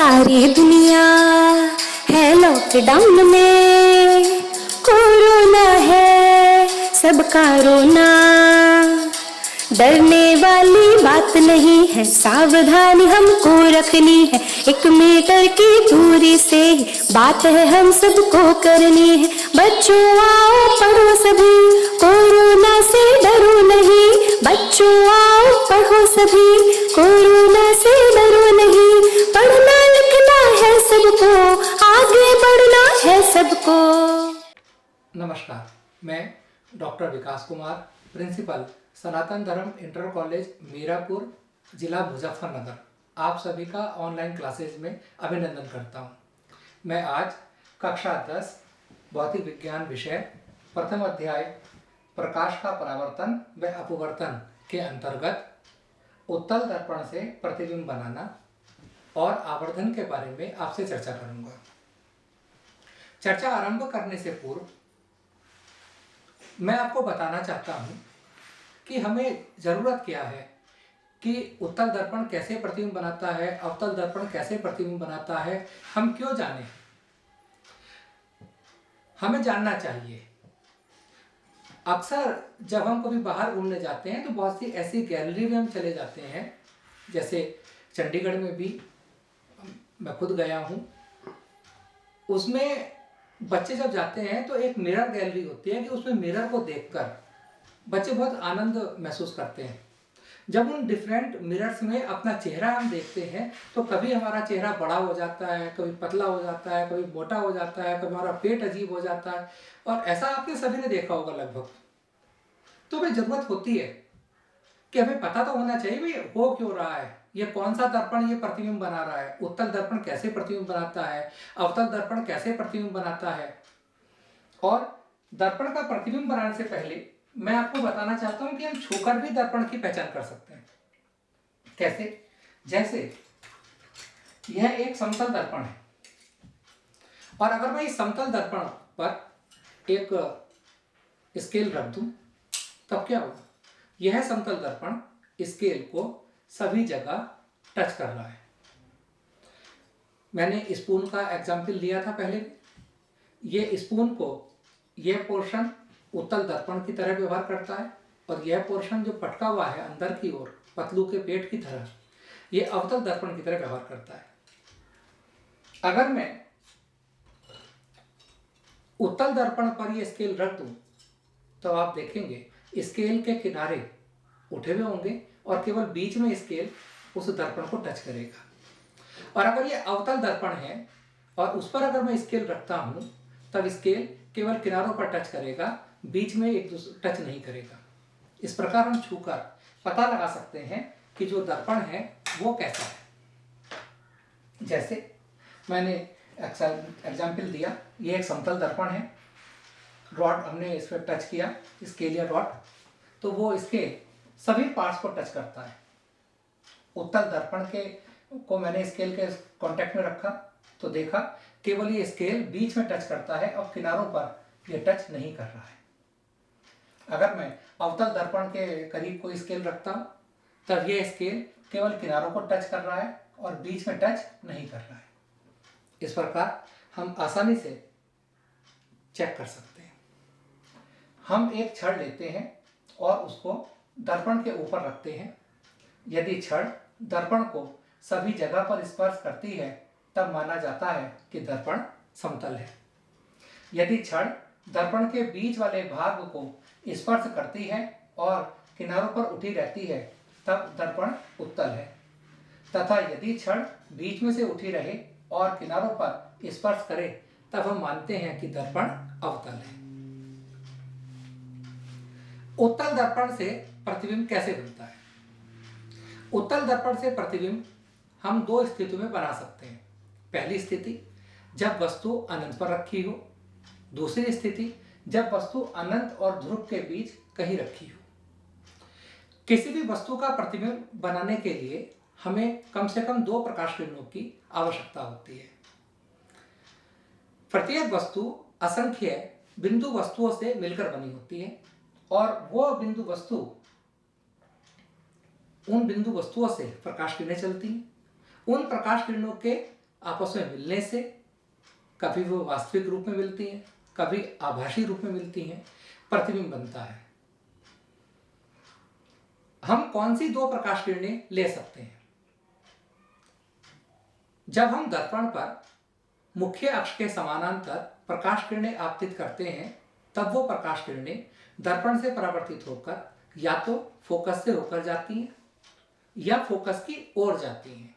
सारी दुनिया है लॉकडाउन में, कोरोना है सबका रोना। डरने वाली बात नहीं है, सावधानी हमको रखनी है। 1 मीटर की दूरी से बात है हम सबको करनी है। बच्चों आओ पढ़ो सभी, कोरोना से डरो नहीं। बच्चों आओ पढ़ो सभी, कोरोना से डरो नहीं। पढ़ना लिखना है सबको, आगे बढ़ना है सबको। नमस्कार, मैं डॉक्टर विकास कुमार, प्रिंसिपल सनातन धर्म इंटर कॉलेज मीरापुर, जिला मुजफ्फरनगर, आप सभी का ऑनलाइन क्लासेज में अभिनंदन करता हूं। मैं आज कक्षा 10 भौतिक विज्ञान विषय प्रथम अध्याय प्रकाश का परावर्तन व अपवर्तन के अंतर्गत उत्तल दर्पण से प्रतिबिंब बनाना और आवर्धन के बारे में आपसे चर्चा करूंगा। चर्चा आरंभ करने से पूर्व मैं आपको बताना चाहता हूं कि हमें ज़रूरत क्या है, कि उत्तल दर्पण कैसे प्रतिबिंब बनाता है, अवतल दर्पण कैसे प्रतिबिंब बनाता है, हम क्यों जानें। हमें जानना चाहिए। अक्सर जब हम कभी बाहर घूमने जाते हैं तो बहुत सी ऐसी गैलरी में हम चले जाते हैं, जैसे चंडीगढ़ में भी मैं खुद गया हूँ। उसमें बच्चे जब जाते हैं तो एक मिरर गैलरी होती है कि उसमें मिरर को देखकर बच्चे बहुत आनंद महसूस करते हैं। जब उन डिफरेंट मिरर्स में अपना चेहरा हम देखते हैं तो कभी हमारा चेहरा बड़ा हो जाता है, कभी पतला हो जाता है, कभी मोटा हो जाता है, कभी हमारा पेट अजीब हो जाता है, और ऐसा आपने सभी ने देखा होगा लगभग। तो हमें ज़रूरत होती है कि हमें पता तो होना चाहिए भाई हो क्यों रहा है, ये कौन सा दर्पण ये प्रतिबिंब बना रहा है, उत्तल दर्पण कैसे प्रतिबिंब बनाता है, अवतल दर्पण कैसे प्रतिबिंब बनाता है। और दर्पण का प्रतिबिंब बनाने से पहले मैं आपको बताना चाहता हूं कि हम छूकर भी दर्पण की पहचान कर सकते हैं। कैसे? जैसे यह एक समतल दर्पण है, और अगर मैं इस समतल दर्पण पर एक स्केल रख दूं तब क्या होगा? यह समतल दर्पण स्केल को सभी जगह टच कर रहा है। मैंने स्पून का एग्जाम्पल लिया था पहले। ये स्पून को यह पोर्शन उत्तल दर्पण की तरह व्यवहार करता है, और यह पोर्शन जो पटका हुआ है अंदर की ओर पतलू के पेट की तरह, यह अवतल दर्पण की तरह व्यवहार करता है। अगर मैं उत्तल दर्पण पर यह स्केल रख दूं तो आप देखेंगे स्केल के किनारे उठे हुए होंगे और केवल बीच में स्केल उस दर्पण को टच करेगा। और अगर यह अवतल दर्पण है और उस पर अगर मैं स्केल रखता हूं तब स्केल केवल किनारों पर टच करेगा, बीच में एक दूसरे टच नहीं करेगा। इस प्रकार हम छूकर पता लगा सकते हैं कि जो दर्पण है वो कैसा है। जैसे मैंने एग्जाम्पल दिया, ये एक समतल दर्पण है, रॉड हमने इस पर टच किया, स्केल या रॉड, तो वो इसके सभी पार्ट्स को टच करता है। उत्तल दर्पण के को मैंने स्केल के कांटेक्ट में रखा तो देखा केवल ये स्केल बीच में टच करता है और किनारों पर ये टच नहीं कर रहा है। अगर मैं अवतल दर्पण के करीब कोई स्केल रखता हूं तब ये स्केल केवल किनारों को टच कर रहा है और बीच में टच नहीं कर रहा है। इस प्रकार हम आसानी से चेक कर सकते हैं। हम एक छड़ लेते हैं और उसको दर्पण के ऊपर रखते हैं। यदि छड़ दर्पण को सभी जगह पर स्पर्श करती है तब माना जाता है कि दर्पण समतल है। यदि छड़ दर्पण के बीच वाले भाग को स्पर्श करती है और किनारों पर उठी रहती है तब दर्पण उत्तल है, तथा यदि छड़ बीच में से उठी रहे और किनारों पर स्पर्श करे तब हम मानते हैं कि दर्पण अवतल है। उत्तल दर्पण से प्रतिबिंब कैसे बनता है? उत्तल दर्पण से प्रतिबिंब हम 2 स्थितियों में बना सकते हैं। पहली स्थिति जब वस्तु अनंत पर रखी हो, दूसरी स्थिति जब वस्तु अनंत और ध्रुव के बीच कहीं रखी हो। किसी भी वस्तु का प्रतिबिंब बनाने के लिए हमें कम से कम 2 प्रकाश किरणों की आवश्यकता होती है। प्रत्येक वस्तु असंख्य बिंदु वस्तुओं से मिलकर बनी होती है, और वो बिंदु वस्तु उन बिंदु वस्तुओं से प्रकाश किरणें चलती हैं। उन प्रकाश किरणों के आपस में मिलने से कभी वो वास्तविक रूप में मिलती हैं, कभी आभासी रूप में मिलती हैं, प्रतिबिंब बनता है। हम कौन सी दो प्रकाश किरणें ले सकते हैं? जब हम दर्पण पर मुख्य अक्ष के समानांतर प्रकाश किरणें आपतित करते हैं, तब वो प्रकाश किरणें दर्पण से परावर्तित होकर या तो फोकस से होकर जाती हैं या फोकस की ओर जाती हैं।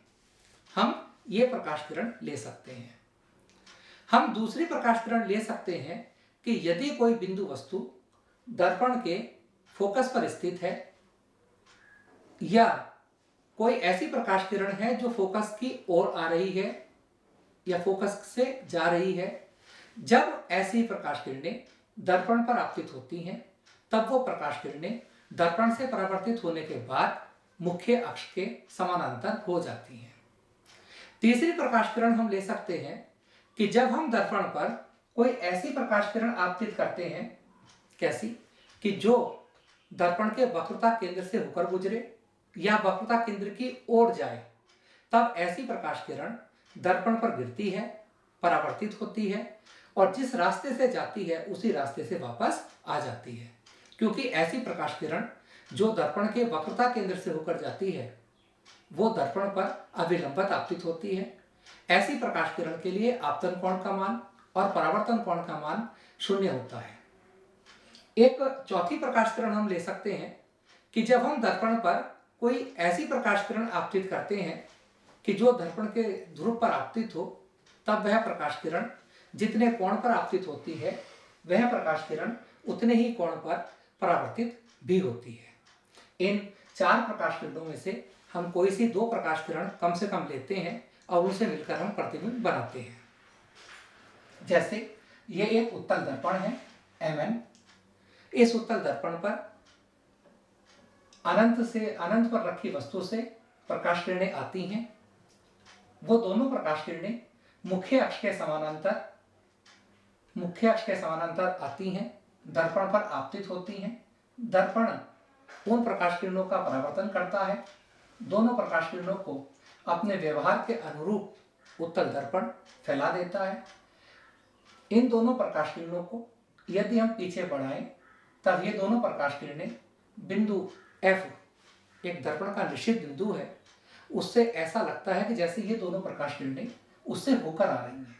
हम ये प्रकाश किरण ले सकते हैं। हम दूसरी प्रकाश किरण ले सकते हैं कि यदि कोई बिंदु वस्तु दर्पण के फोकस पर स्थित है या कोई ऐसी प्रकाश किरण है जो फोकस की ओर आ रही है या फोकस से जा रही है, जब ऐसी प्रकाश किरणें दर्पण पर आपतित होती हैं, तब वो प्रकाश किरणें दर्पण से परावर्तित होने के बाद मुख्य अक्ष के समानांतर हो जाती हैं। तीसरी प्रकाश किरण हम ले सकते हैं कि जब हम दर्पण पर कोई ऐसी प्रकाश किरण आपतित करते हैं, कैसी कि जो दर्पण के वक्रता केंद्र से होकर गुजरे या वक्रता केंद्र की ओर जाए, तब ऐसी प्रकाश किरण दर्पण पर गिरती है, परावर्तित होती है और जिस रास्ते से जाती है उसी रास्ते से वापस आ जाती है, क्योंकि ऐसी प्रकाश किरण जो दर्पण के वक्रता केंद्र से होकर जाती है वो दर्पण पर अविलंबित आपतित होती है। ऐसी प्रकाश किरण के लिए आपतन कोण का मान और परावर्तन कोण का मान 0 होता है। एक चौथी प्रकाश किरण हम ले सकते हैं कि जब हम दर्पण पर कोई ऐसी प्रकाश किरण आपतित करते हैं कि जो दर्पण के ध्रुव पर आपतित हो, तब वह प्रकाश किरण जितने कोण पर आपतित होती है वह प्रकाश किरण उतने ही कोण पर परावर्तित भी होती है। इन 4 प्रकाश किरणों में से हम कोई सी 2 प्रकाश किरण कम से कम लेते हैं और उनसे मिलकर हम प्रतिबिंब बनाते हैं। जैसे ये एक उत्तल दर्पण है Mn। इस उत्तल दर्पण पर अनंत पर रखी वस्तु से प्रकाश किरणें आती हैं। वो दोनों प्रकाश किरणें मुख्य अक्ष के समानांतर आती हैं, दर्पण पर आपतित होती हैं। दर्पण उन प्रकाश किरणों का परावर्तन करता है। दोनों प्रकाश किरणों को अपने व्यवहार के अनुरूप उत्तल दर्पण फैला देता है। इन दोनों प्रकाश किरणों को यदि हम पीछे बढ़ाएं, तब ये दोनों प्रकाश किरणें बिंदु F, एक दर्पण का निश्चित बिंदु है, उससे ऐसा लगता है कि जैसे ये दोनों प्रकाश किरणें उससे होकर आ रही हैं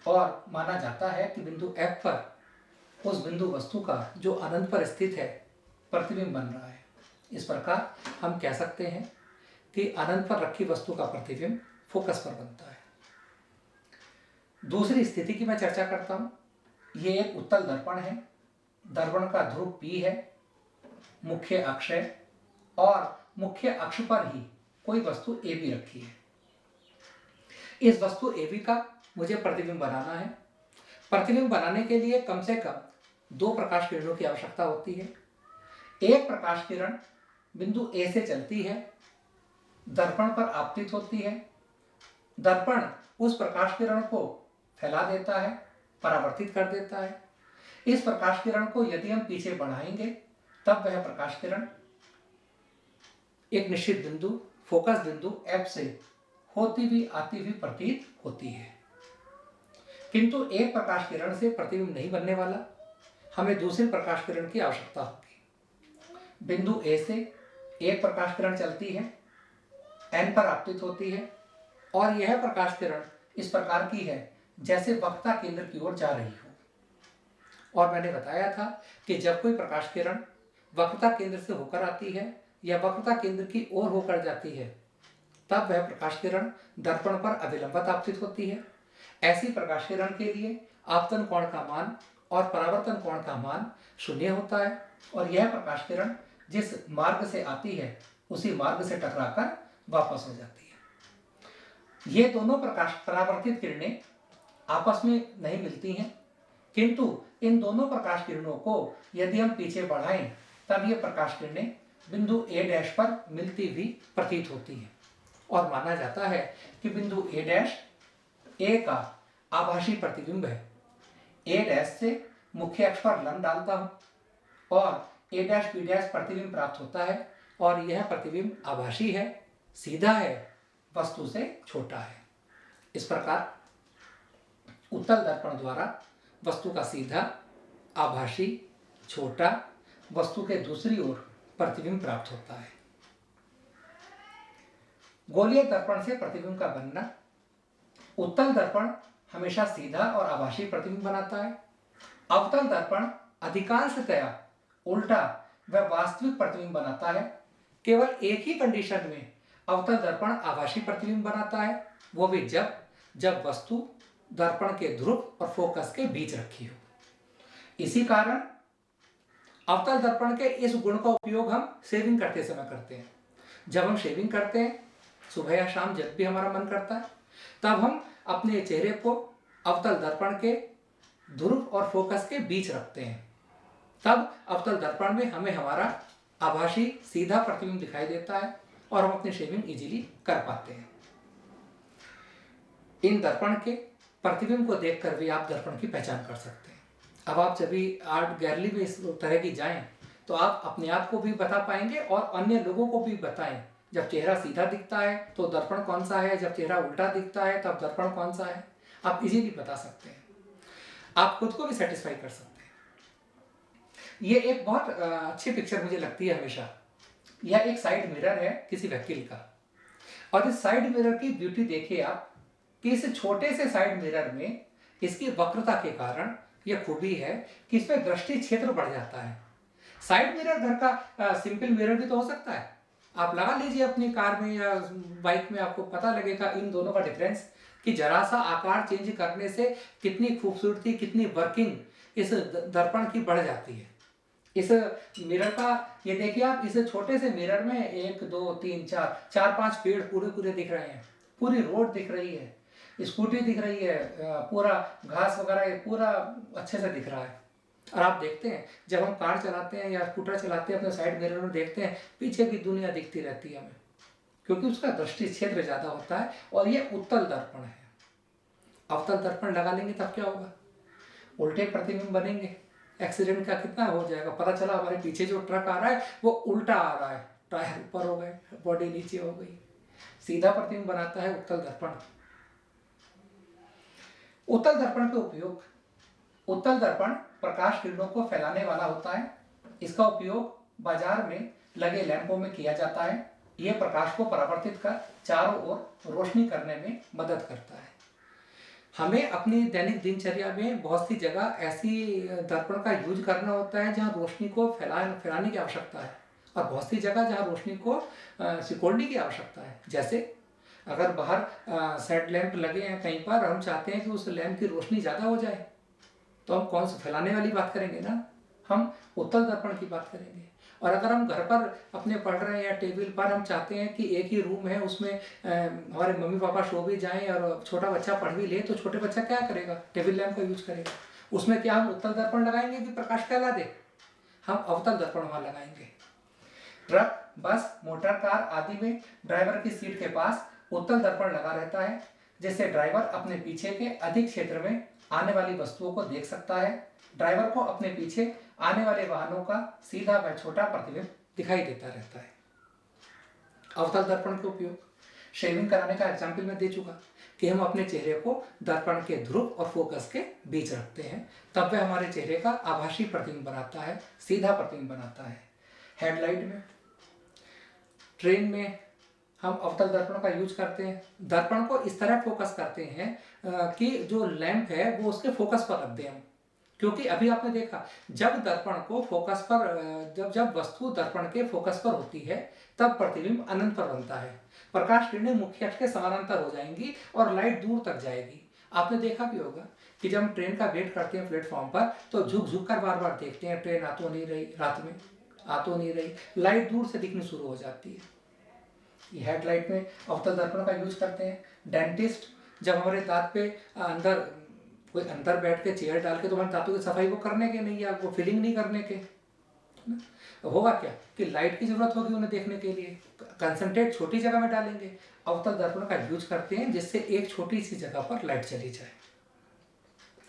और माना जाता है कि बिंदु F पर उस बिंदु वस्तु का जो अनंत पर स्थित है प्रतिबिंब बन रहा है। इस प्रकार हम कह सकते हैं कि अनंत पर रखी वस्तु का प्रतिबिंब फोकस पर बनता है। दूसरी स्थिति की मैं चर्चा करता हूं। ये एक उत्तल दर्पण है, दर्पण का ध्रुव P है, मुख्य अक्ष है और मुख्य अक्ष पर ही कोई वस्तु AB रखी है। इस वस्तु AB का मुझे प्रतिबिंब बनाना है। प्रतिबिंब बनाने के लिए कम से कम 2 प्रकाश किरणों की आवश्यकता होती है। एक प्रकाश किरण बिंदु A से चलती है, दर्पण पर आपतित होती है। दर्पण उस प्रकाश किरण को फैला देता है, परावर्तित कर देता है। इस प्रकाश किरण को यदि हम पीछे बढ़ाएंगे, तब वह प्रकाश किरण एक निश्चित बिंदु, फोकस बिंदु F से होती हुई आती हुई प्रतीत होती है। किंतु एक प्रकाश किरण से प्रतिबिंब नहीं बनने वाला, हमें दूसरी प्रकाश किरण की आवश्यकता होगी। बिंदु A से एक प्रकाश किरण चलती है, N पर आपतित होती है और यह प्रकाश किरण इस प्रकार की है जैसे वक्रता केंद्र की ओर जा रही हो। और मैंने बताया था कि जब कोई प्रकाश किरण वक्रता केंद्र से होकर आती है या वक्रता केंद्र की ओर होकर जाती है, तब वह प्रकाश किरण दर्पण पर अविलंबित आपतित होती है। ऐसी प्रकाश किरण के लिए आपतन कोण का मान और परावर्तन कोण का मान 0 होता है और यह प्रकाश किरण जिस मार्ग से आती है उसी मार्ग से टकराकर वापस हो जाती है। ये दोनों प्रकाश परावर्तित किरणें आपस में नहीं मिलती हैं, किंतु इन दोनों प्रकाश किरणों को यदि हम पीछे बढ़ाएं, तब ये प्रकाश किरणें बिंदु A' पर मिलती हुई प्रतीत होती हैं और माना जाता है कि बिंदु A' का आभासी प्रतिबिंब है। A' से मुख्य अक्ष पर लंब डालता हूं और A', B' प्रतिबिंब प्राप्त होता है और यह प्रतिबिंब आभासी है, सीधा है, वस्तु से छोटा है। इस प्रकार उत्तल दर्पण द्वारा वस्तु का सीधा, आभासी, छोटा, वस्तु के दूसरी ओर प्रतिबिंब प्राप्त होता है। गोलीय दर्पण से प्रतिबिंब का बनना। उत्तल दर्पण हमेशा सीधा और आभासी प्रतिबिंब बनाता है। अवतल दर्पण अधिकांशतया उल्टा व वास्तविक प्रतिबिंब बनाता है। केवल एक ही कंडीशन में अवतल दर्पण आभासी प्रतिबिंब बनाता है, वो भी जब वस्तु दर्पण के ध्रुव और फोकस के बीच रखी हो। इसी कारण अवतल दर्पण के इस गुण का उपयोग हम शेविंग करते समय करते हैं। जब हम शेविंग करते हैं, सुबह या शाम जब भी हमारा मन करता है, तब हम अपने चेहरे को अवतल दर्पण के ध्रुव और फोकस के बीच रखते हैं। तब अवतल दर्पण में हमें हमारा आभासी सीधा प्रतिबिंब दिखाई देता है और हम अपनी शेविंग इजीली कर पाते हैं। इन दर्पण के प्रतिबिंब को देखकर भी आप दर्पण की पहचान कर सकते हैं। अब आप जब भी आर्ट गैलरी में इस तरह की जाएं तो आप अपने आप को भी बता पाएंगे और अन्य लोगों को भी बताएं। जब चेहरा सीधा दिखता है तो दर्पण कौन सा है, जब चेहरा उल्टा दिखता है तब दर्पण कौन सा है, आप इजीली बता सकते हैं। आप खुद को भी सेटिस्फाई कर सकते हैं। ये एक बहुत अच्छी पिक्चर मुझे लगती है हमेशा। यह एक साइड मिरर है किसी व्हीकल का, और इस साइड मिरर की ब्यूटी देखिए आप कि इस छोटे से साइड मिरर में इसकी वक्रता के कारण यह खूबी है कि इसमें दृष्टि क्षेत्र बढ़ जाता है। साइड मिरर घर का सिंपल मिरर भी तो हो सकता है। आप लगा लीजिए अपनी कार में या बाइक में, आपको पता लगेगा इन दोनों का डिफरेंस कि जरा सा आकार चेंज करने से कितनी खूबसूरती, कितनी वर्किंग इस दर्पण की बढ़ जाती है। इस मिरर का ये देखिए आप, इस छोटे से मिरर में 1 2 3 4 5 पेड़ पूरे दिख रहे हैं, पूरी रोड दिख रही है, स्कूटी दिख रही है, पूरा घास वगैरह पूरा अच्छे से दिख रहा है। और आप देखते हैं जब हम कार चलाते हैं या स्कूटर चलाते हैं, अपने साइड मिरर में देखते हैं पीछे की दुनिया दिखती रहती है हमें, क्योंकि उसका दृष्टि क्षेत्र ज्यादा होता है। और ये उत्तल दर्पण है। अवतल दर्पण लगा लेंगे तब क्या होगा, उल्टे प्रतिबिंब बनेंगे। एक्सीडेंट का कितना हो जाएगा, पता चला हमारे पीछे जो ट्रक आ रहा है वो उल्टा आ रहा है, टायर ऊपर हो गए, बॉडी नीचे हो गई। सीधा प्रतिबिंब बनाता है उत्तल दर्पण। उत्तल दर्पण के उपयोग। उत्तल दर्पण प्रकाश किरणों को फैलाने वाला होता है। इसका उपयोग बाजार में लगे लैंपों में किया जाता है। यह प्रकाश को परावर्तित कर चारों ओर रोशनी करने में मदद करता है। हमें अपनी दैनिक दिनचर्या में बहुत सी जगह ऐसी दर्पण का यूज करना होता है जहां रोशनी को फैलाने की आवश्यकता है, और बहुत सी जगह जहां रोशनी को सिकोड़ने की आवश्यकता है। जैसे अगर बाहर सेट लैंप लगे हैं कहीं पर, हम चाहते हैं कि उस लैंप की रोशनी ज़्यादा हो जाए, तो हम कौन सा फैलाने वाली बात करेंगे ना, हम उत्तल दर्पण की बात करेंगे। और अगर हम घर पर अपने पढ़ रहे हैं या टेबल पर हम चाहते हैं कि एक ही रूम है, उसमें हमारे मम्मी पापा सो भी जाएं और छोटा बच्चा पढ़ भी ले, तो छोटे बच्चा क्या करेगा, टेबल लैंप का यूज करेगा। उसमें क्या हम उत्तल दर्पण लगाएंगे कि प्रकाश फैला दे, हम अवतल दर्पण वहां लगाएंगे। ट्रक, बस, मोटर कार आदि में ड्राइवर की सीट के पास उत्तल दर्पण लगा रहता है, जिससे ड्राइवर अपने पीछे के अधिक क्षेत्र में आने वाली वस्तुओं को देख सकता है। ड्राइवर को अपने पीछे आने वाले वाहनों का सीधा व छोटा प्रतिबिंब दिखाई देता रहता है। अवतल दर्पण के उपयोग। शेविंग कराने का एग्जाम्पल मैं दे चुका कि हम अपने चेहरे को दर्पण के ध्रुव और फोकस के बीच रखते हैं, तब वह हमारे चेहरे का आभासी प्रतिबिंब बनाता है, सीधा प्रतिबिंब बनाता है। हेडलाइट में, ट्रेन में हम अवतल दर्पण का यूज करते हैं। दर्पण को इस तरह फोकस करते हैं कि जो लैंप है वो उसके फोकस पर रख दें हम, क्योंकि अभी आपने देखा जब दर्पण को फोकस पर, जब वस्तु दर्पण के फोकस पर होती है तब प्रतिबिंब अनंत पर बनता है। प्रकाश किरणें मुख्य अक्ष के समानांतर हो जाएंगी और लाइट दूर तक जाएगी। आपने देखा भी होगा कि जब हम ट्रेन का वेट करते हैं प्लेटफॉर्म पर, तो झुक कर बार बार देखते हैं, ट्रेन आ तो नहीं रही, रात में आ तो नहीं रही, लाइट दूर से दिखनी शुरू हो जाती है। ये हेडलाइट में अवतल दर्पण का यूज करते हैं। डेंटिस्ट जब हमारे दांत पे कोई अंदर बैठ के चेयर डाल के तो हमारे दांतों की सफाई वो करने के नहीं, या वो फिलिंग नहीं करने के, होगा क्या कि लाइट की जरूरत होगी उन्हें देखने के लिए, कंसंट्रेट छोटी जगह में डालेंगे, अवतल दर्पण का यूज करते हैं जिससे एक छोटी सी जगह पर लाइट चली जाए।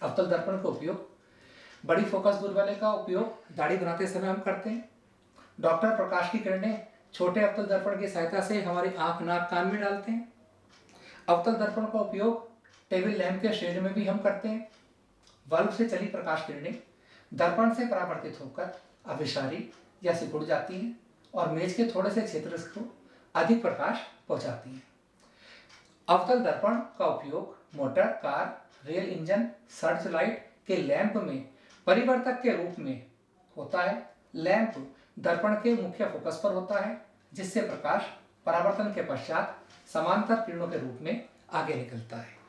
अवतल दर्पण का उपयोग। बड़ी फोकस दूर वाले का उपयोग दाढ़ी बनाते समय हम करते हैं। डॉक्टर प्रकाश की किरणें छोटे अवतल दर्पण की सहायता से हमारी आंख, नाक, कान में डालते हैं। अवतल दर्पण का उपयोग टेबल लैंप के शेड में भी हम करते हैं। बल्ब से चली प्रकाश किरणें दर्पण से परावर्तित होकर अभिसारी या सिकुड़ जाती हैं और मेज के थोड़े से क्षेत्र को अधिक प्रकाश पहुंचाती हैं। अवतल दर्पण का उपयोग motor, car, rail engine, search light के लैंप में परिवर्तक के रूप में होता है। लैंप दर्पण के मुख्य फोकस पर होता है, जिससे प्रकाश परावर्तन के पश्चात समांतर किरणों के रूप में आगे निकलता है।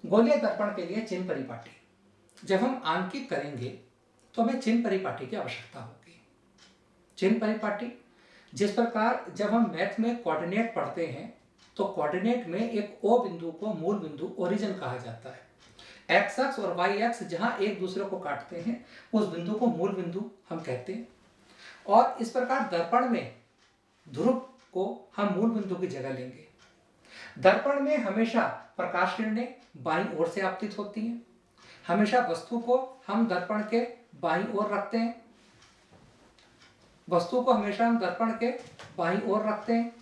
गोलीय दर्पण के लिए चिन्ह परिपाटी। जब हम आंकिक करेंगे तो हमें चिन्ह परिपाटी की आवश्यकता होगी। चिन्ह परिपाटी जिस प्रकार जब हम मैथ में कोऑर्डिनेट पढ़ते हैं तो कोऑर्डिनेट में एक ओ बिंदु को मूल बिंदु ओरिजिन कहा जाता है। एक्स अक्ष और वाई अक्ष जहां एक दूसरे को काटते हैं उस बिंदु को मूल बिंदु हम कहते हैं। और इस प्रकार दर्पण में ध्रुव को हम मूल बिंदु की जगह लेंगे। दर्पण में हमेशा प्रकाश किरणें बाईं ओर से आपतित होती हैं। हमेशा वस्तु को हम दर्पण के बाईं ओर रखते हैं। वस्तु को हमेशा हम दर्पण के बाईं ओर रखते हैं।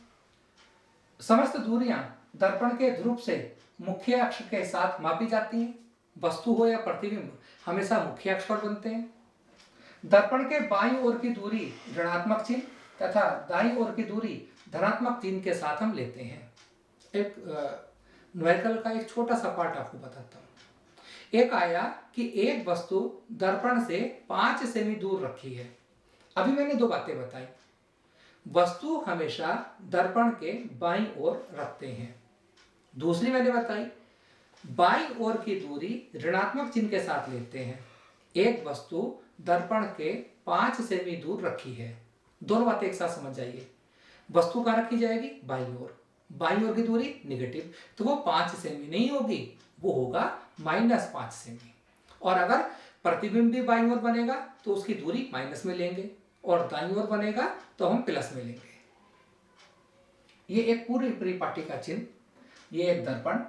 समस्त दूरियां दर्पण के ध्रुव से मुख्य अक्ष के साथ मापी जाती हैं। वस्तु हो या प्रतिबिंब हमेशा मुख्य अक्ष पर बनते हैं। दर्पण के बाईं ओर की दूरी ऋणात्मक चिन्ह तथा दाईं ओर की दूरी धनात्मक चिन्ह के साथ हम लेते हैं। एक न्यूमेरिकल का एक छोटा सा पार्ट आपको बताता हूं। एक आया कि एक वस्तु दर्पण से 5 सेमी दूर रखी है। अभी मैंने 2 बातें बताई। वस्तु हमेशा दर्पण के बाईं ओर रखते हैं। दूसरी मैंने बताई बाईं ओर की दूरी ऋणात्मक चिन्ह के साथ लेते हैं। एक वस्तु दर्पण के 5 सेमी दूर रखी है। दोनों बातें एक साथ समझ जाइए। वस्तु कहाँ रखी जाएगी? बाईं ओर। बाईं ओर की दूरी निगेटिव, तो वो 5 सेमी नहीं होगी, वो होगा -5 सेमी। और अगर प्रतिबिंब भी बाईं ओर बनेगा तो उसकी दूरी माइनस में लेंगे और दाईं ओर बनेगा तो हम प्लस में लेंगे। ये एक पूरी परिपाटी का चिन्ह। ये एक दर्पण,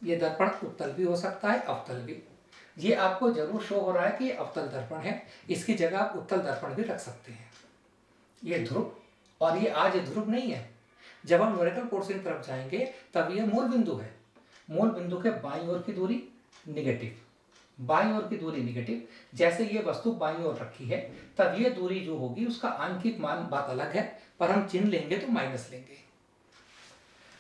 ये दर्पण उत्तल भी हो सकता है, अवतल भी। ये आपको जरूर शो हो रहा है कि अवतल दर्पण है। इसकी जगह आप उत्तल दर्पण भी रख सकते हैं। ये ध्रुव, और ये आज ध्रुव नहीं है। जब हम न्यूमेरिकल पोर्शन की तरफ जाएंगे तब ये मूल बिंदु है। मूल बिंदु के बाईं ओर की दूरी निगेटिव, बाईं ओर की दूरी निगेटिव। जैसे ये वस्तु बाईं ओर रखी है तब ये दूरी जो होगी उसका आंकिक मान बात अलग है, पर हम चिन्ह लेंगे तो माइनस लेंगे।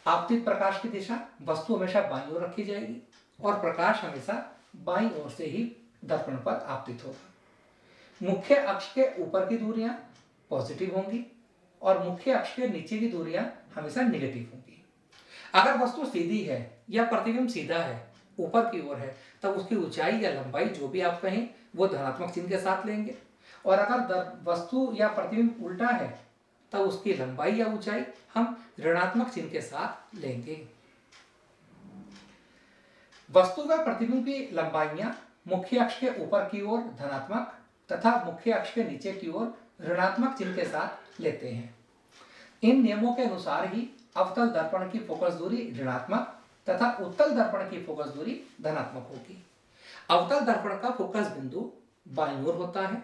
आपतित प्रकाश की दिशा, वस्तु हमेशा बाईं ओर रखी जाएगी और प्रकाश हमेशा बाईं ओर से ही दर्पण पर आपतित होगा। मुख्य अक्ष के ऊपर की दूरियां पॉजिटिव होंगी और मुख्य अक्ष के नीचे की दूरियां हमेशा निगेटिव होंगी। अगर वस्तु सीधी है या प्रतिबिंब सीधा है, ऊपर की ओर है, तब उसकी ऊंचाई या लंबाई जो भी आप कहें वो धनात्मक चिन्ह के साथ लेंगे। और अगर वस्तु या प्रतिबिंब उल्टा है तब उसकी लंबाई या ऊंचाई हम ऋणात्मक चिन्ह के साथ लेंगे। वस्तु व प्रतिबिंब की लंबाइयां मुख्य अक्ष के ऊपर की ओर धनात्मक तथा मुख्य अक्ष के नीचे की ओर ऋणात्मक चिन्ह के साथ लेते हैं। इन नियमों के अनुसार ही अवतल दर्पण की फोकस दूरी ऋणात्मक तथा उत्तल दर्पण की फोकस दूरी धनात्मक होगी। अवतल दर्पण का फोकस बिंदु बाईं ओर होता है।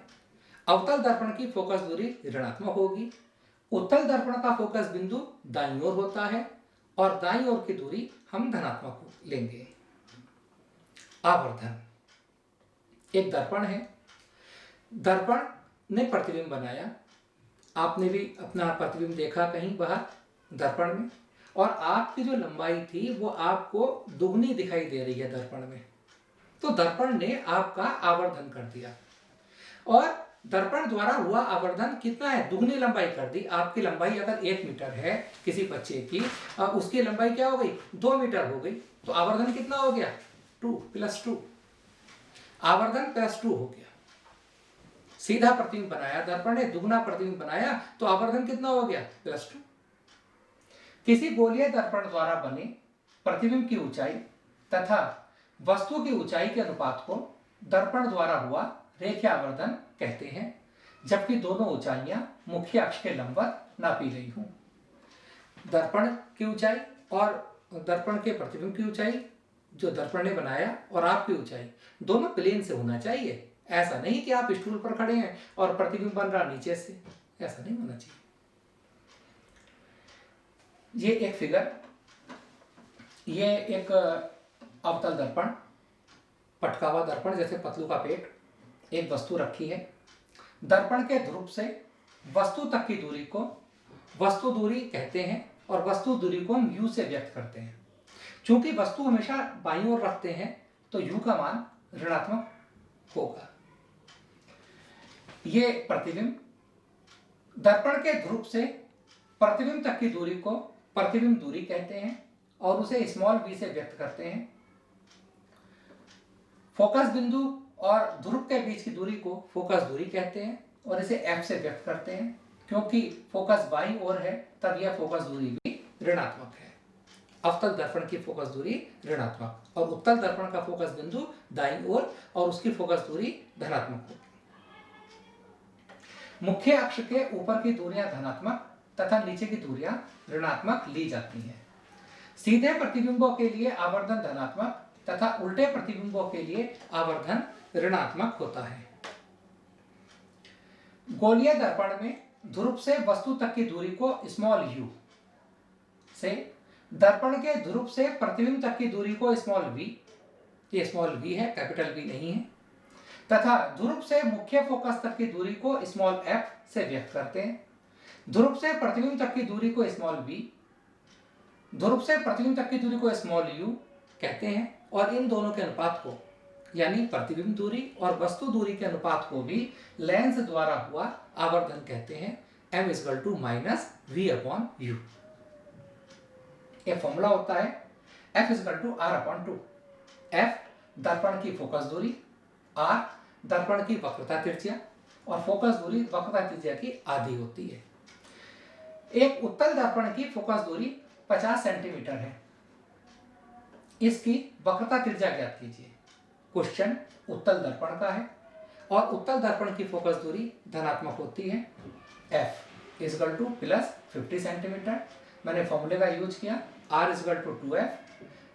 अवतल दर्पण की फोकस दूरी ऋणात्मक होगी। उत्तल दर्पण का फोकस बिंदु दाईं ओर होता है और दाईं ओर की दूरी हम धनात्मक लेंगे। आवर्धन एक दर्पण है। दर्पण ने प्रतिबिंब बनाया। आपने भी अपना प्रतिबिंब देखा कहीं बाहर दर्पण में, और आपकी जो लंबाई थी वो आपको दुगनी दिखाई दे रही है दर्पण में। तो दर्पण ने आपका आवर्धन कर दिया और दर्पण द्वारा हुआ आवर्धन कितना है? दुगनी लंबाई कर दी। आपकी लंबाई अगर 1 मीटर है किसी बच्चे की, उसकी लंबाई क्या हो गई? 2 मीटर हो गई। तो आवर्धन कितना हो गया? 2 + 2। आवर्धन +2 हो गया। सीधा प्रतिबिंब बनाया दर्पण ने, दुगना प्रतिबिंब बनाया, तो आवर्धन कितना हो गया? +2। किसी गोलीय दर्पण द्वारा बने प्रतिबिंब की ऊंचाई तथा वस्तु की ऊंचाई के अनुपात को दर्पण द्वारा हुआ रेखीय आवर्धन कहते हैं, जबकि दोनों ऊंचाइयां मुख्य अक्ष के लंबवत नापी गई हों। दर्पण की ऊंचाई और दर्पण के प्रतिबिंब की ऊंचाई जो दर्पण ने बनाया और आपकी ऊंचाई दोनों प्लेन से होना चाहिए। ऐसा नहीं कि आप स्टूल पर खड़े हैं और प्रतिबिंब बन रहा नीचे से, ऐसा नहीं होना चाहिए। ये एक फिगर, ये एक अवतल दर्पण, पटका हुआ दर्पण जैसे पतलू का पेट, एक वस्तु रखी है। दर्पण के ध्रुव से वस्तु तक की दूरी को वस्तु दूरी कहते हैं और वस्तु दूरी को हम u से व्यक्त करते हैं। चूंकि वस्तु हमेशा बाईं ओर रखते हैं तो u का मान ऋणात्मक होगा। ये प्रतिबिंब, दर्पण के ध्रुव से प्रतिबिंब तक की दूरी को प्रतिबिंब दूरी कहते हैं और उसे स्मॉल v से व्यक्त करते हैं। फोकस बिंदु और ध्रुव के बीच की दूरी को फोकस दूरी कहते हैं और इसे f से व्यक्त करते हैं। क्योंकि फोकस बाईं ओर है तब यह फोकस दूरी भी ऋणात्मक है। अवतल दर्पण की फोकस दूरी ऋणात्मक और उत्तल दर्पण का फोकस बिंदु दाईं ओर और उसकी फोकस दूरी धनात्मक होगी। मुख्य अक्ष के ऊपर की दूरियां धनात्मक तथा नीचे की दूरियां ऋणात्मक ली जाती हैं। सीधे प्रतिबिंबों के लिए आवर्धन धनात्मक तथा उल्टे प्रतिबिंबों के लिए आवर्धन ऋणात्मक होता है। गोलीय दर्पण में ध्रुव से वस्तु तक की दूरी को स्मॉल u से, दर्पण के ध्रुव से प्रतिबिंब तक की दूरी को स्मॉल v, ये स्मॉल v है, कैपिटल V नहीं है, तथा ध्रुव से मुख्य फोकस तक की दूरी को स्मॉल f से व्यक्त करते हैं। ध्रुव से प्रतिबिंब तक की दूरी को स्मॉल v, ध्रुव से प्रतिबिंब तक की दूरी को स्मॉल u कहते हैं और इन दोनों के अनुपात को यानी प्रतिबिंब दूरी और वस्तु दूरी के अनुपात को भी लेंस द्वारा हुआ आवर्धन कहते हैं। m - v/u। एक फॉर्मूला होता है F r/2। F दर्पण की फोकस दूरी, R दर्पण की वक्रता त्रिज्या और फोकस दूरी वक्रता त्रिज्या की आधी होती है। एक उत्तल दर्पण की फोकस दूरी 50 सेंटीमीटर है। इसकी वक्रता त्रिज्या ज्ञात कीजिए। क्वेश्चन उत्तल दर्पण का है और उत्तल दर्पण की फोकस दूरी धनात्मक होती है। F + 50 centimetre. मैंने फॉर्मूले का यूज किया, R = 2F,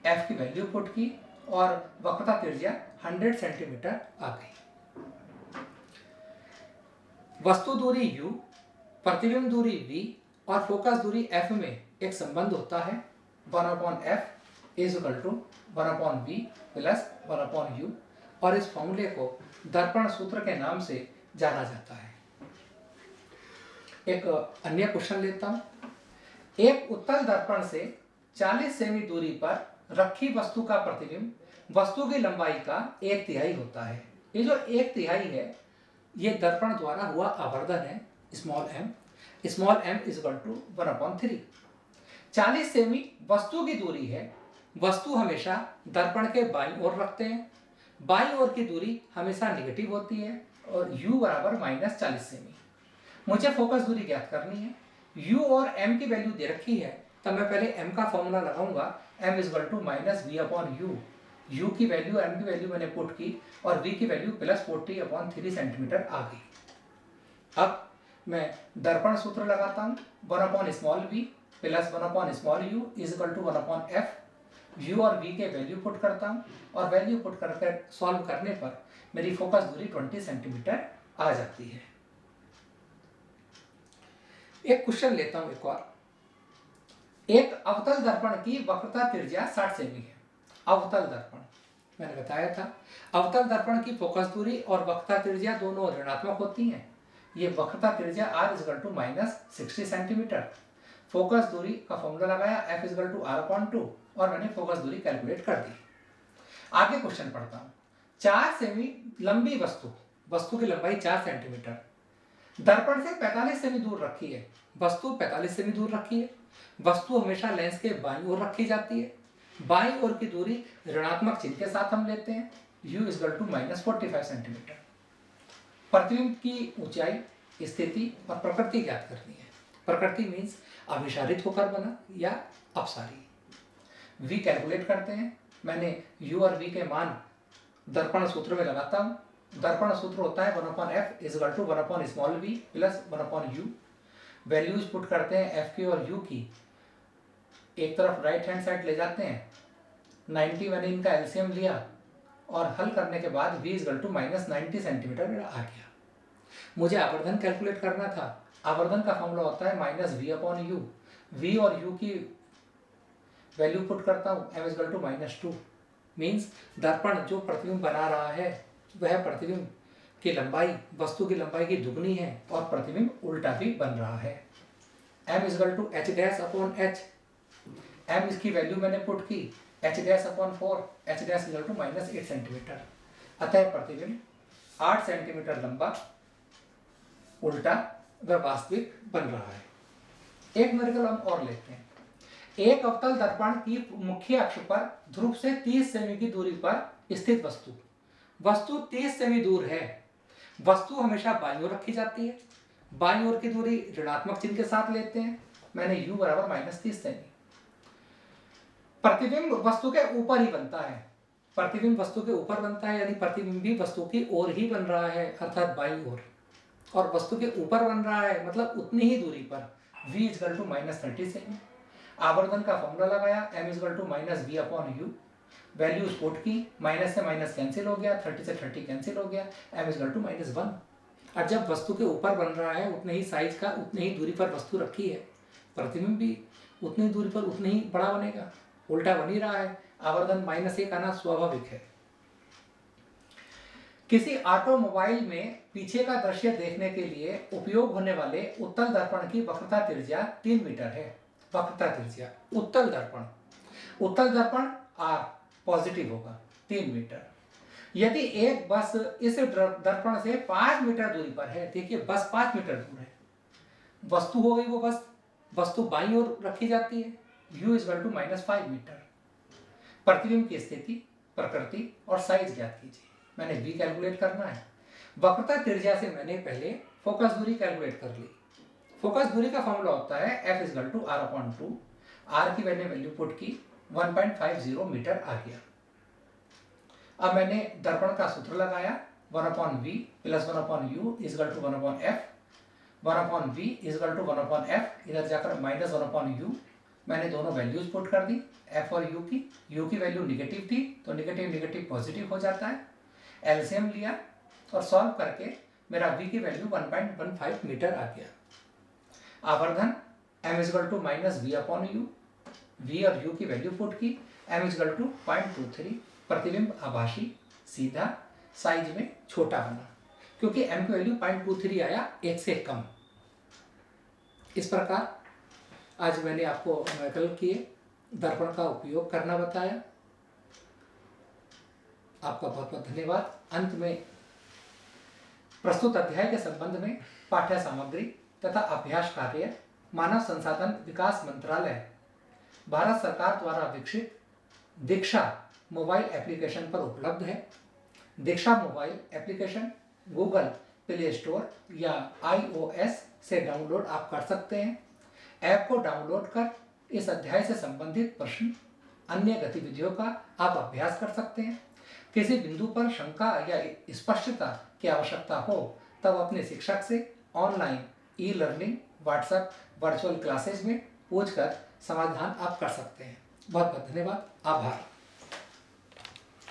F की वैल्यू पुट की और वक्रता त्रिज्या 100 सेंटीमीटर आ गई। वस्तु दूरी u, प्रतिबिंब दूरी v और फोकस दूरी f में एक संबंध होता है 1/f = 1/v + 1/u और इस फॉर्मूले को दर्पण सूत्र के नाम से जाना जाता है। एक अन्य क्वेश्चन लेता हूं। एक उत्तल दर्पण से 40 सेमी दूरी पर रखी वस्तु का प्रतिबिंब वस्तु की लंबाई का 1/3 होता है। ये जो 1/3 है ये दर्पण द्वारा हुआ आवर्धन है स्मॉल m = 1/3। 40 सेमी वस्तु की दूरी है। वस्तु हमेशा दर्पण के बाईं ओर रखते हैं। बाईं ओर की दूरी हमेशा नेगेटिव होती है और u = -40 सेमी। मुझे फोकस दूरी ज्ञात करनी है। u और m की वैल्यू दे रखी है तब मैं पहले m का फॉर्मूला लगाऊंगा। m = -v/u। u की वैल्यू, m की वैल्यू मैंने पुट की और v की वैल्यू +40/3 सेंटीमीटर आ गई। अब मैं दर्पण सूत्र लगाता हूँ 1/v + 1/u = 1/f। u और v के वैल्यू पुट करता हूँ और वैल्यू पुट करके सॉल्व करने पर मेरी फोकस दूरी 20 सेंटीमीटर आ जाती है। एक क्वेश्चन लेता हूं एक और। एक अवतल दर्पण की वक्रता त्रिज्या 60 सेमी है। अवतल दर्पण मैंने बताया था, अवतल दर्पण की फोकस दूरी और वक्रता त्रिज्या दोनों ऋणात्मक होती हैं। ये वक्रता त्रिज्या r = -60 सेंटीमीटर। फोकस दूरी का फॉर्मूला लगाया F = r/2 और मैंने फोकस दूरी कैलकुलेट कर दी। आगे क्वेश्चन पढ़ता हूँ। 4 सेमी लंबी वस्तु की लंबाई 4 सेंटीमीटर दर्पण से 45 सेमी दूर रखी है। वस्तु 45 सेमी दूर रखी है। वस्तु हमेशा लेंस के बाईं ओर रखी जाती है। बाईं ओर की दूरी ऋणात्मक चिन्ह के साथ हम लेते हैं। u = -45 centimetre. प्रतिबिंब की ऊंचाई, स्थिति और प्रकृति ज्ञात करनी है। प्रकृति मीन्स अभिसारित होकर बना या अपसारी। v कैलकुलेट करते हैं। मैंने u और v के मान दर्पण सूत्र में लगाता हूँ। दर्पण सूत्र होता है 1/f = 1/v + 1/u। Values put करते हैं f की और u की। एक तरफ राइट हैंड साइड ले जाते हैं। 90 मैंने इनका एलसीएम लिया और हल करने के बाद v = -90 सेंटीमीटर मेरा आ गया। मुझे आवर्धन कैलकुलेट करना था। आवर्धन का फॉर्मूला होता है -v/u। v और u की वैल्यू पुट करता हूँ m इजकल टू -2 मीन्स दर्पण जो प्रतिबिंब बना रहा है वह प्रतिबिंब की लंबाई वस्तु की लंबाई की दुगनी है और प्रतिबिंब उल्टा भी बन रहा है। m is equal to h dash upon h, m इसकी वैल्यू मैंने पुट की h dash upon 4, h dash is equal to -8 centimetre, अतः प्रतिबिंब 8 सेंटीमीटर लंबा उल्टा व वास्तविक बन रहा है। एक न्यूमेरिकल हम और लेते हैं। एक अवतल दर्पण की मुख्य अक्ष पर ध्रुव से 30 सेमी की दूरी पर स्थित वस्तु 30 सेमी दूर है। वस्तु हमेशा बाईं ओर रखी जाती है। बाईं ओर की दूरी ऋणात्मक चिन्ह के साथ लेते हैं। मैंने u बराबर -30 सेमी। प्रतिबिंब वस्तु के ऊपर ही बनता है। प्रतिबिंब वस्तु के ऊपर बनता है यानी प्रतिबिंब भी वस्तु की ओर ही बन रहा है अर्थात बाईं ओर, और वस्तु के ऊपर बन रहा है मतलब उतनी ही दूरी पर। v इजकल टू -30 सेमी। आवर्धन का फॉर्मूला लगाया m is equal to -v upon u, values put की, माइनस से माइनस कैंसिल हो गया, 30 से 30 कैंसिल हो गया, m इजकल टू -1। और जब वस्तु के ऊपर बन रहा है उतने ही साइज का उतनी ही दूरी पर वस्तु रखी है, प्रतिबिंब भी उतनी दूरी पर उतनी ही बड़ा बनेगा, उल्टा बन ही रहा है, आवर्धन -1 आना स्वाभाविक है। किसी ऑटोमोबाइल में पीछे का दृश्य देखने के लिए उपयोग होने वाले उत्तल दर्पण की वक्रता त्रिज्या 3 मीटर है। वक्रता त्रिज्या उत्तल दर्पण R पॉजिटिव होगा 3 मीटर। यदि एक बस इस दर्पण से 5 मीटर दूरी पर है, देखिए बस 5 मीटर दूर है, वस्तु हो गई वो बस, वस्तु बाईं ओर रखी जाती है, u इजकल टू -5 मीटर। प्रतिबिंब की स्थिति, प्रकृति और साइज ज्ञात कीजिए। मैंने v कैलकुलेट करना है। वक्रता त्रिज्या से मैंने पहले फोकस दूरी कैलकुलेट कर ली। फोकस दूरी का फॉर्मूला होता है f is equal to r upon 2। r की मैंने वैल्यू पुट की 1.50 मीटर आ गया। अब मैंने दर्पण का सूत्र लगाया 1 upon v plus 1 upon u equal to 1 upon f, 1 upon v is equal to 1 upon f, इधर जाकर माइनस 1 अपॉन u। मैंने दोनों वैल्यूज पुट कर दी, f और u की वैल्यू निगेटिव थी तो निगेटिव पॉजिटिव हो जाता है। एलसीएम लिया और सॉल्व करके मेरा v की वैल्यू 1.15 मीटर आ गया। आवर्धन m is equal to -v upon u, v और u की वैल्यू पुट की, m इजकल टू 0.23। प्रतिबिंब आभासी सीधा साइज में छोटा बना क्योंकि m की वैल्यू 0.23 आया, 1 से कम। इस प्रकार आज मैंने आपको न्यूमेरिकल किए दर्पण का उपयोग करना बताया। आपका बहुत बहुत धन्यवाद। अंत में प्रस्तुत अध्याय के संबंध में पाठ्य सामग्री तथा अभ्यास कार्य मानव संसाधन विकास मंत्रालय भारत सरकार द्वारा विकसित दीक्षा मोबाइल एप्लीकेशन पर उपलब्ध है। Diksha mobile application Google Play Store या iOS से डाउनलोड आप कर सकते हैं। ऐप को डाउनलोड कर इस अध्याय से संबंधित प्रश्न, अन्य गतिविधियों का आप अभ्यास कर सकते हैं। किसी बिंदु पर शंका या स्पष्टता की आवश्यकता हो तब अपने शिक्षक से online e learning, WhatsApp, virtual classes में पूछकर समाधान आप कर सकते हैं। बहुत बहुत धन्यवाद, आभार।